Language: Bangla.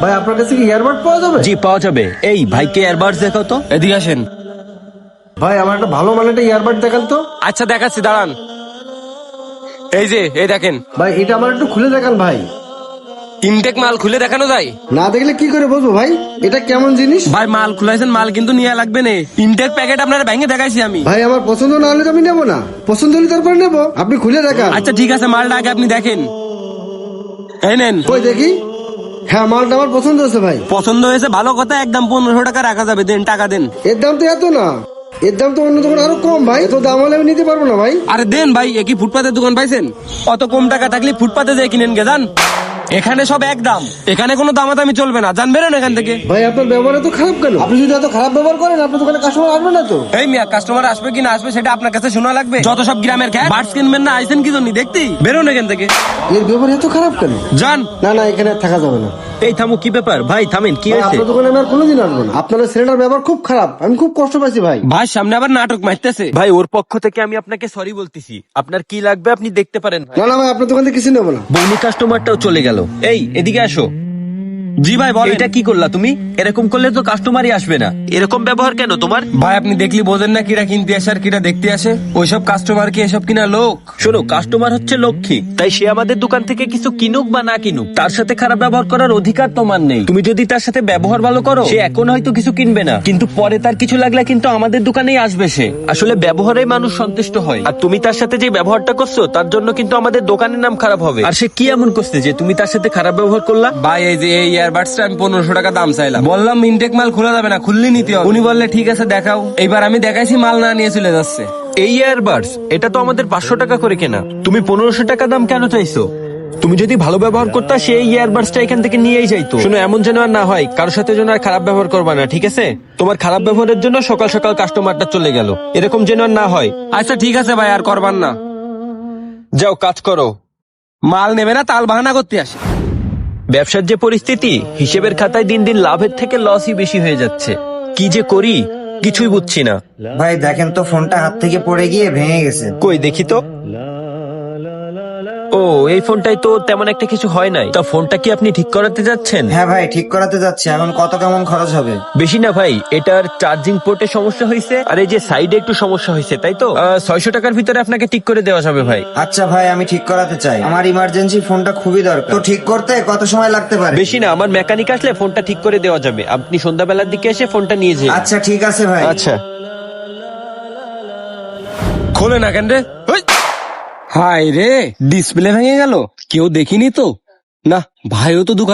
ভাই আপনার কাছে কি ইয়ারবাড পাওয়া যাবে? জি পাওয়া যাবে। এই ভাইকে এয়ারবাডস দেখাও তো। এদিকে আসেন। ভাই আমার একটা ভালো মানের একটা ইয়ারবাড দেখান তো। আচ্ছা দেখাচ্ছি, দাঁড়ান। এই যে এই দেখেন, ভাই এটা আমার একটু খুলে দেখান ভাই। ইনটেক মাল খুলে দেখানো যায়? না দেখলে কি করে বুঝবো ভাই এটা কেমন জিনিস? ভাই মাল খুলাইছেন, মাল কিন্তু নিয়ে লাগবে না। ইনটেক প্যাকেট আপনারা ভেঙে দেখাইছি আমি। ভাই আমার পছন্দ না হলে তো আমি নেবো না, পছন্দ হলে তারপরে নেবো। আপনি খুলে দেখান। আচ্ছা ঠিক আছে, মালটা আগে আপনি দেখেন। এই নেন। কই দেখি। হ্যাঁ মালটা আমার পছন্দ হয়েছে ভাই। পছন্দ হয়েছে ভালো কথা, একদম 1500 টাকা রাখা যাবে। দেন, টাকা দেন। এর দাম তো এত না, এর দাম তো অন্য দোকানে আরো কম ভাই। এত দাম হলে আমি নিতে পারবো না ভাই। আরে দেন ভাই, একই ফুটপাতের দোকান পাইছেন? অত কম টাকা থাকলে ফুটপাতে যেয়ে কিনেন গে, যান। এখানে সব এক দাম, এখানে কোনো দামাদামি চলবে না। জান, বেরোন এখান থেকে। ভাই আপনার ব্যবহার এত খারাপ কেন? আপনি যদি এত খারাপ ব্যবহার করেন আপনার দোকানে কাস্টমার আসবে না তো। এই মিয়া, কাস্টমার আসবে কি না আসবে সেটা আপনার কাছে শোনা লাগবে? যত সব গ্রামের খ্যাত, বার্ডস কিনবেন না, আইছেন কি জন্য দেখতেই? বেরোন এখান থেকে, এর ব্যবহার এত খারাপ কেন? যান। না না এখানে আর থাকা যাবে না। এই থামো, কি ব্যাপার ভাই? থামেন, কি ভাই, হয়েছে? আপনার দোকানে আমি আর কোনোদিন আসবো না। আপনার ছেলেটার ব্যবহার খুব খারাপ, আমি খুব কষ্ট পাইছি ভাই। ভাই সামনে আবার নাটক মারতেছে। ভাই ওর পক্ষ থেকে আমি আপনাকে সরি বলতেছি। আপনার কি লাগবে আপনি দেখতে পারেন ভাই। না না ভাই আপনার দোকান থেকে কিছু নেবো না। বৌনি কাস্টমারটাও চলে গেল। এই এদিকে আসো। জি ভাই বলেন। এটা কি করলা তুমি? এরকম করলে তো কাস্টমারই আসবে না। এরকম ব্যবহার কেন তোমার? ভাই আপনি দেখলি বোঝেন না কিরা কিনতে আসে আর কিরা দেখতে আসে? ওইসব কাস্টমার কি এসব কিনা লোক? শোনো, কাস্টমার হচ্ছে লক্ষ্মী, তাই সে আমাদের দোকান থেকে কিছু কিনুক বা না কিনুক, তার সাথে খারাপ ব্যবহার করার অধিকার তোমার নেই। তুমি যদি তার সাথে ব্যবহার ভালো করো, সে এখন হয়তো কিছু কিনবে না, কিন্তু পরে তার কিছু লাগলে কিন্তু আমাদের দোকানেই আসবে সে। আসলে ব্যবহারে মানুষ সন্তুষ্ট হয়, আর তুমি তার সাথে যে ব্যবহারটা করছো তার জন্য কিন্তু আমাদের দোকানের নাম খারাপ হবে। আর সে কি এমন করছে যে তুমি তার সাথে খারাপ ব্যবহার করলা? ভাই এই যে এই ইয়ারবাডসটা আমি 1500 টাকা দাম চাইলাম, বললাম ইনটেক মাল খোলা যাবে না, খুললে নিতে হবে। উনি বললে ঠিক আছে দেখাও। এইবার আমি দেখাইছি, মাল না নিয়ে চলে যাচ্ছে। এই ইয়ারবাডস এটা তো আমাদের 500 টাকা করে কেনা, তুমি 1500 টাকা দাম কেন চাইছো? তুমি যদি ভালো ব্যবহার করতা সেই ইয়ারবাডসটা এখান থেকে নিয়েই যাইতো। শোনো, এমন যেন আর না হয়, কারোর সাথে যেন আর খারাপ ব্যবহার করবা না, ঠিক আছে? তোমার খারাপ ব্যবহারের জন্য সকাল সকাল কাস্টমারটা চলে গেল, এরকম যেন আর না হয়। আচ্ছা ঠিক আছে ভাই, আর করবার না। যাও কাজ করো। মাল নেবে না, তাল বাহানা করতে আসে। ব্যবসার যে পরিস্থিতি, হিসেবের খাতায় দিন দিন লাভের থেকে লসই বেশি হয়ে যাচ্ছে। কি যে করি কিছুই বুঝছি না। ভাই দেখেন তো, ফোনটা হাত থেকে পড়ে গিয়ে ভেঙে গেছে। কই দেখি তো। ও, এই ফোনটাই তো তেমন একটা কিছু হয় নাই। তা ফোনটা কি আপনি ঠিক করাতে যাচ্ছেন? হ্যাঁ ভাই, ঠিক করাতে যাচ্ছে। এখন কত কেমন খরচ হবে? বেশি না ভাই, এটার চার্জিং পোর্টে সমস্যা হয়েছে আর এই যে সাইডে একটু সমস্যা হয়েছে, তাই তো 600 টাকার ভিতরে আপনাকে ঠিক করে দেওয়া যাবে ভাই। আচ্ছা ভাই, আমি ঠিক করাতে চাই। আমার ইমার্জেন্সি ফোনটা খুবই দরকার। তো ঠিক করতে কত সময় লাগতে পারে? বেশি না, আমার মেকানিক আসলে ফোনটা ঠিক করে দেওয়া যাবে। আপনি সন্ধ্যাবেলার দিকে এসে ফোনটা নিয়ে যান। আচ্ছা ঠিক আছে ভাই। আচ্ছা। খোলে না কেন রে? হাই রে, ডিসপ্লে ভেঙে গেল, কেউ দেখিনি তো। না ভাইও তো দোকান